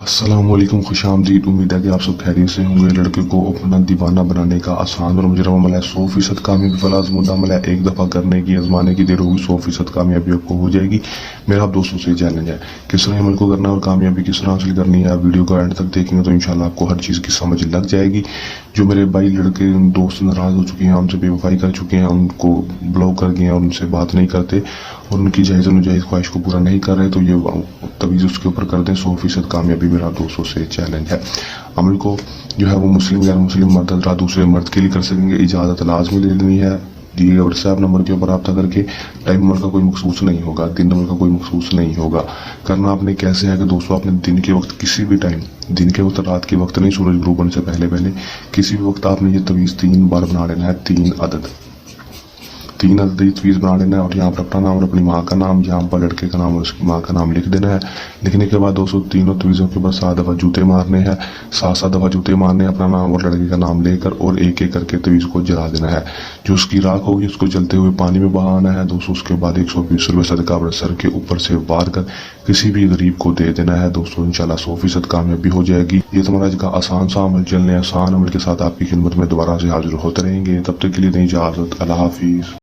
السلام علیکم، خوش آمدید۔ امید ہے کہ آپ سب خیریت سے ہوں گے۔ لڑکے کو اپنا دیوانہ بنانے کا آسان اور مجرب عمل ہے 100% کامیابی والا آزمودہ عمل ہے۔ ایک دفعہ کرنے کی آزمانے کی دیر ہوگی، 100% کامیابی آپ کو ہو جائے گی۔ میرا آپ دوستوں سے چیلنج ہے، کس طرح عمل کو کرنا ہے اور کامیابی کس طرح حاصل کرنی ہے۔ ویڈیو کو اینڈ تک دیکھیں گے تو انشاءاللہ آپ کو ہر چیز کی سمجھ لگ جائے گی۔ جو میرے بھائی لڑکے دوست ناراض ہو چکے ہیں، ہم سے بے وفائی کر چکے ہیں، ان کو بلاک کر گئے ہیں اور ان سے بات نہیں کرتے اور ان کی جائز و نجائز خواہش کو پورا نہیں کر رہے، تو یہ تویز اس کے اوپر کر دیں۔ 100% کامیابی میرا دوستوں سے چیلنج ہے۔ عمل کو جو ہے وہ مسلم غیر مسلم مرد حضرات دوسرے مرد کے لیے کر سکیں گے۔ اجازت لازمی لے لینی ہے، دیے گئے واٹس ایپ نمبر کے اوپر رابطہ کر کے۔ ٹائم نمبر کا کوئی مخصوص نہیں ہوگا، دن نمبر کا کوئی مخصوص نہیں ہوگا۔ کرنا آپ نے کیسے ہے کہ دوستوں، آپ نے دن کے وقت کسی بھی ٹائم، دن کے وقت رات کے وقت نہیں، سورج غروب ہونے سے پہلے کسی بھی وقت آپ نے یہ تویز 3 بار بنا لینا ہے۔ 3 عدد یہ تویز بنا لینا ہے اور یہاں پر اپنا نام اور اپنی ماں کا نام، یہاں پر لڑکے کا نام اور اس کی ماں کا نام لکھ دینا ہے۔ لکھنے کے بعد دوستوں تینوں تویزوں کے اوپر 7 دفعہ جوتے مارنے ہیں، 7 دفعہ جوتے مارنے ہیں اپنا نام اور لڑکے کا نام لے کر، اور ایک ایک کر کے تویز کو جلا دینا ہے۔ جو اس کی راکھ ہوگی اس کو جلتے ہوئے پانی میں بہانا ہے دوستوں۔ اس کے بعد 120 روپے صدقہ اپنے سر کے اوپر سے وار کر کسی بھی غریب کو دے دینا ہے دوستوں۔ انشاءاللہ 100% کامیابی ہو جائے گی۔ یہ تمہارا آج کا آسان سا عمل، چلنے آسان عمل کے ساتھ آپ کی خدمت میں دوبارہ سے حاضر ہوتے رہیں گے۔ تب تک کے لیے دیں اجازت، اللہ حافظ۔